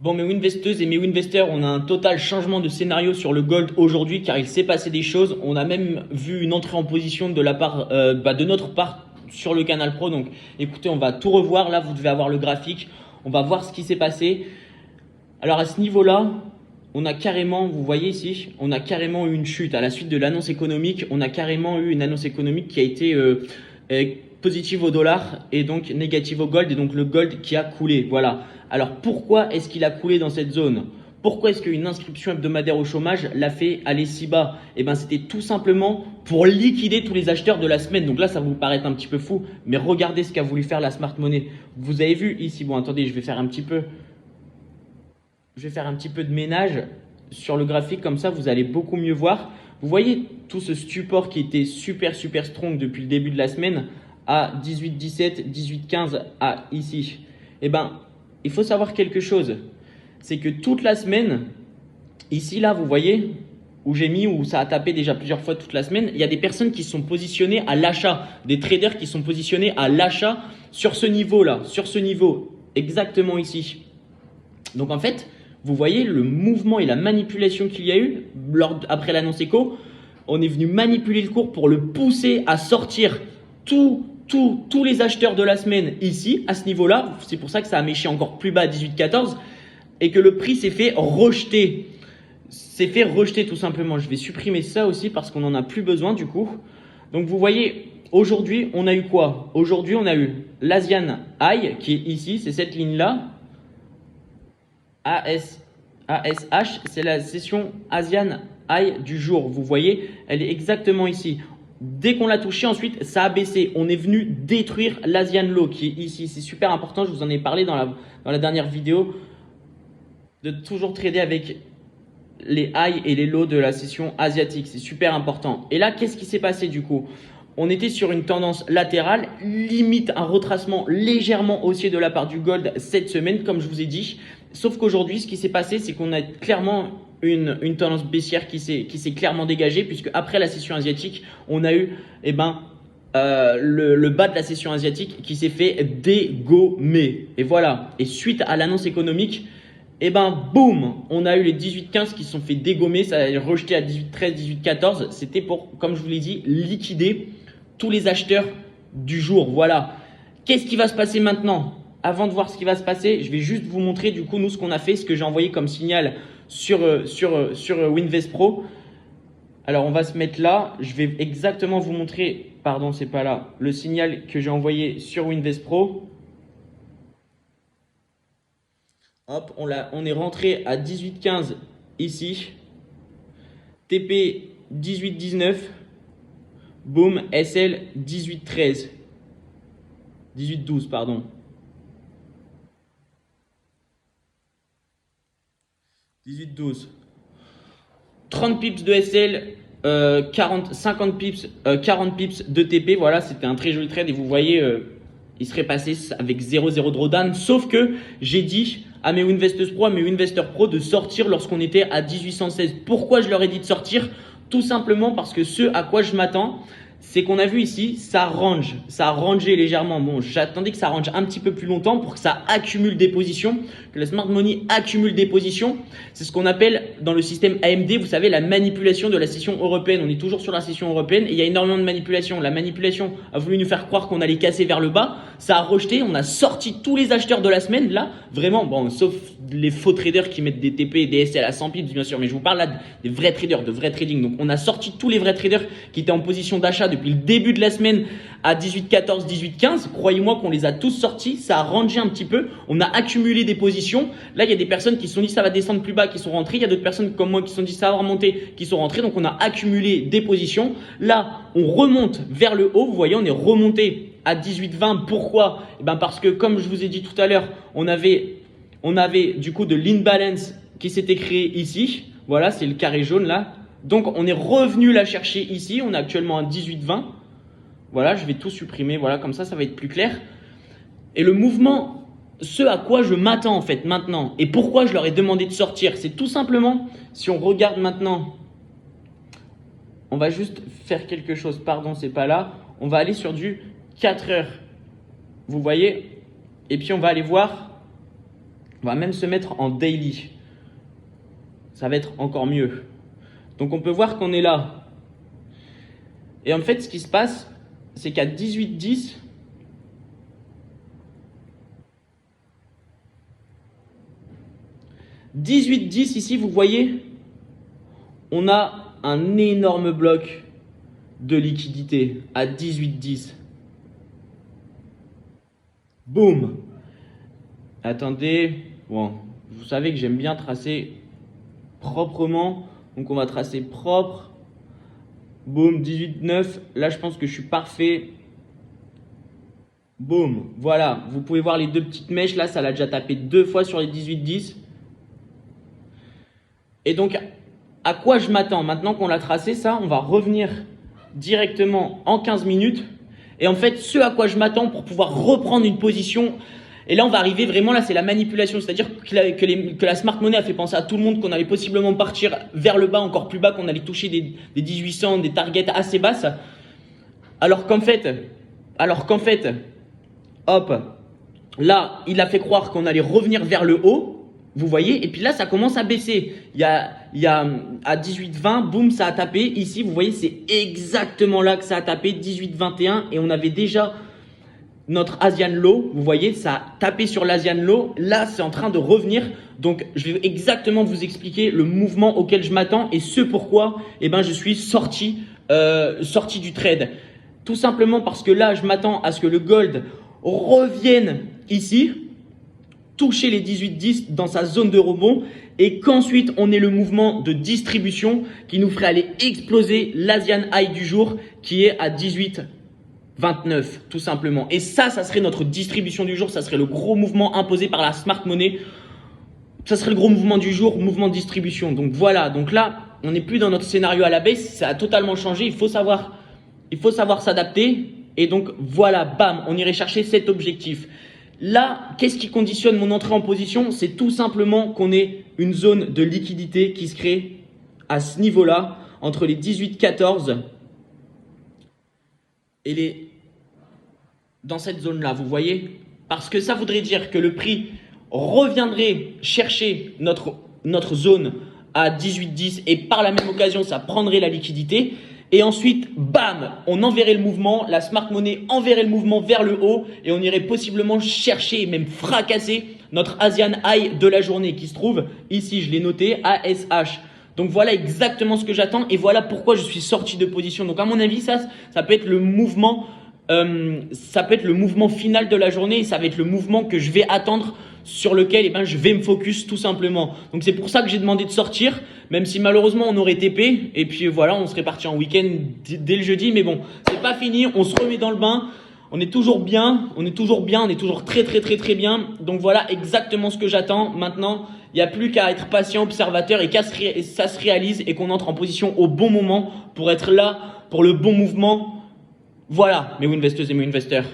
Bon, mes Winvesteuses et mes Winvesteurs, on a un total changement de scénario sur le gold aujourd'hui car il s'est passé des choses. On a même vu une entrée en position de la part, de notre part sur le canal pro. Donc écoutez, on va tout revoir. Là, vous devez avoir le graphique. On va voir ce qui s'est passé. Alors à ce niveau-là, on a carrément, vous voyez ici, on a carrément eu une chute. À la suite de l'annonce économique, on a carrément eu une annonce économique qui a été positive au dollar et donc négative au gold, et donc le gold qui a coulé. Voilà. Alors pourquoi est-ce qu'il a coulé dans cette zone? Pourquoi est-ce qu'une inscription hebdomadaire au chômage l'a fait aller si bas? Eh bien, c'était tout simplement pour liquider tous les acheteurs de la semaine. Donc là, ça vous paraît un petit peu fou, mais regardez ce qu'a voulu faire la Smart Money. Vous avez vu ici, bon attendez, je vais faire un petit peu de ménage sur le graphique, comme ça vous allez beaucoup mieux voir. Vous voyez tout ce support qui était super strong depuis le début de la semaine à 18,17, 18,15 à ici. Eh ben, il faut savoir quelque chose, c'est que toute la semaine, ici là, vous voyez où j'ai mis, où ça a tapé déjà plusieurs fois toute la semaine, il y a des personnes qui sont positionnées à l'achat, des traders qui sont positionnés à l'achat sur ce niveau-là, sur ce niveau, exactement ici. Donc en fait, vous voyez le mouvement et la manipulation qu'il y a eu après l'annonce éco. On est venu manipuler le cours pour le pousser à sortir tous les acheteurs de la semaine ici, à ce niveau-là. C'est pour ça que ça a méché encore plus bas à 18,14 et que le prix s'est fait rejeter. C'est fait rejeter tout simplement. Je vais supprimer ça aussi parce qu'on n'en a plus besoin du coup. Donc vous voyez, aujourd'hui, on a eu quoi? Aujourd'hui, on a eu l'Asian High qui est ici, c'est cette ligne-là. ASH, c'est la session Asian High du jour. Vous voyez, elle est exactement ici. Dès qu'on l'a touché, ensuite, ça a baissé. On est venu détruire l'Asian Low qui est ici. C'est super important, je vous en ai parlé dans la dernière vidéo, de toujours trader avec les highs et les lows de la session asiatique. C'est super important. Et là, qu'est-ce qui s'est passé du coup? On était sur une tendance latérale, limite un retracement légèrement haussier de la part du gold cette semaine, comme je vous ai dit. Sauf qu'aujourd'hui, ce qui s'est passé, c'est qu'on a clairement une tendance baissière qui s'est clairement dégagée, puisque après la session asiatique, on a eu le bas de la session asiatique qui s'est fait dégommer. Et voilà. Et suite à l'annonce économique, boum, on a eu les 18,15 qui se sont fait dégommer. Ça a rejeté à 18,13, 18,14. C'était pour, comme je vous l'ai dit, liquider tous les acheteurs du jour. Voilà. Qu'est-ce qui va se passer maintenant? Avant de voir ce qui va se passer, je vais juste vous montrer du coup nous ce qu'on a fait, ce que j'ai envoyé comme signal sur Winvest Pro. Alors on va se mettre là, je vais exactement vous montrer, pardon c'est pas là, le signal que j'ai envoyé sur Winvest Pro. Hop, on est rentré à 18,15 ici, TP 18,19, boum, SL 18,13, 18,12 pardon. 18,12. 30 pips de SL, 50 pips, 40 pips de TP. Voilà, c'était un très joli trade et vous voyez, il serait passé avec 0,0 drawdown. Sauf que j'ai dit à mes Winvestors Pro, à mes Winvestors Pro de sortir lorsqu'on était à 1816. Pourquoi je leur ai dit de sortir? Tout simplement parce que ce à quoi je m'attends, c'est qu'on a vu ici, ça a rangé légèrement. Bon, j'attendais que ça range un petit peu plus longtemps pour que ça accumule des positions, que la Smart Money accumule des positions. C'est ce qu'on appelle dans le système AMD, vous savez, la manipulation de la session européenne. On est toujours sur la session européenne et il y a énormément de manipulation. La manipulation a voulu nous faire croire qu'on allait casser vers le bas. Ça a rejeté, on a sorti tous les acheteurs de la semaine, là, vraiment, bon, sauf les faux traders qui mettent des TP et des SL à 100 pips, bien sûr, mais je vous parle là des vrais traders, de vrai trading. Donc, on a sorti tous les vrais traders qui étaient en position d'achat depuis le début de la semaine à 18,14, 18,15. Croyez-moi qu'on les a tous sortis, ça a rangé un petit peu, on a accumulé des positions. Là, il y a des personnes qui se sont dit ça va descendre plus bas, qui sont rentrées. Il y a d'autres personnes comme moi qui se sont dit ça va remonter, qui sont rentrées. Donc, on a accumulé des positions. Là, on remonte vers le haut. Vous voyez, on est remonté à 18,20. Pourquoi? Parce que comme je vous ai dit tout à l'heure, on avait du coup de l'imbalance qui s'était créé ici. Voilà, c'est le carré jaune là. Donc, on est revenu la chercher ici. On est actuellement à 18,20. Voilà, je vais tout supprimer. Voilà, comme ça va être plus clair. Et le mouvement, ce à quoi je m'attends en fait maintenant et pourquoi je leur ai demandé de sortir, c'est tout simplement, si on regarde maintenant, on va juste faire quelque chose. Pardon, c'est pas là. On va aller sur du 4 heures. Vous voyez? Et puis, on va aller voir On va même se mettre en daily. Ça va être encore mieux. Donc on peut voir qu'on est là. Et en fait, ce qui se passe, c'est qu'à 18-10, ici, vous voyez, on a un énorme bloc de liquidité à 18-10. Boum. Attendez. Bon, vous savez que j'aime bien tracer proprement. Donc on va tracer propre. Boum, 18-9. Là, je pense que je suis parfait. Boum. Voilà. Vous pouvez voir les deux petites mèches. Là, ça l'a déjà tapé 2 fois sur les 18-10. Et donc, à quoi je m'attends? Maintenant qu'on l'a tracé, ça, on va revenir directement en 15 minutes. Et en fait, ce à quoi je m'attends pour pouvoir reprendre une position. Et là, on va arriver vraiment, là, c'est la manipulation. C'est-à-dire que la smart money a fait penser à tout le monde qu'on allait possiblement partir vers le bas, encore plus bas, qu'on allait toucher des 1800, des targets assez basses. Alors qu'en fait, hop, là, il a fait croire qu'on allait revenir vers le haut. Vous voyez, et puis là, ça commence à baisser. Il y a à 18-20, boum, ça a tapé. Ici, vous voyez, c'est exactement là que ça a tapé, 18-21. Et on avait déjà notre Asian Low. Vous voyez, ça a tapé sur l'Asian Low. Là, c'est en train de revenir. Donc, je vais exactement vous expliquer le mouvement auquel je m'attends et ce pourquoi je suis sorti du trade. Tout simplement parce que là, je m'attends à ce que le gold revienne ici, toucher les 18-10 dans sa zone de rebond et qu'ensuite on ait le mouvement de distribution qui nous ferait aller exploser l'Asian High du jour qui est à 18-29 tout simplement. Et ça serait notre distribution du jour, ça serait le gros mouvement imposé par la smart money. Ça serait le gros mouvement du jour, mouvement de distribution. Donc voilà, donc là on n'est plus dans notre scénario à la baisse, ça a totalement changé, il faut savoir s'adapter et donc voilà, bam, on irait chercher cet objectif. Là, qu'est-ce qui conditionne mon entrée en position? C'est tout simplement qu'on ait une zone de liquidité qui se crée à ce niveau-là, entre les 18-14 et dans cette zone-là, vous voyez? Parce que ça voudrait dire que le prix reviendrait chercher notre zone à 18-10 et par la même occasion, ça prendrait la liquidité. Et ensuite, bam, on enverrait le mouvement, la smart money enverrait le mouvement vers le haut et on irait possiblement chercher et même fracasser notre Asian High de la journée qui se trouve ici, je l'ai noté, ASH. Donc voilà exactement ce que j'attends et voilà pourquoi je suis sorti de position. Donc à mon avis, ça peut être le mouvement, final de la journée et ça va être le mouvement que je vais attendre sur lequel je vais me focus tout simplement. Donc c'est pour ça que j'ai demandé de sortir, même si malheureusement on aurait TP et puis voilà, on serait parti en week-end dès le jeudi. Mais bon, c'est pas fini, on se remet dans le bain. On est toujours bien, on est toujours très bien. Donc voilà exactement ce que j'attends. Maintenant, il n'y a plus qu'à être patient, observateur et ça se réalise et qu'on entre en position au bon moment pour être là pour le bon mouvement. Voilà, mes Winvesteuses et mes Winvesteurs.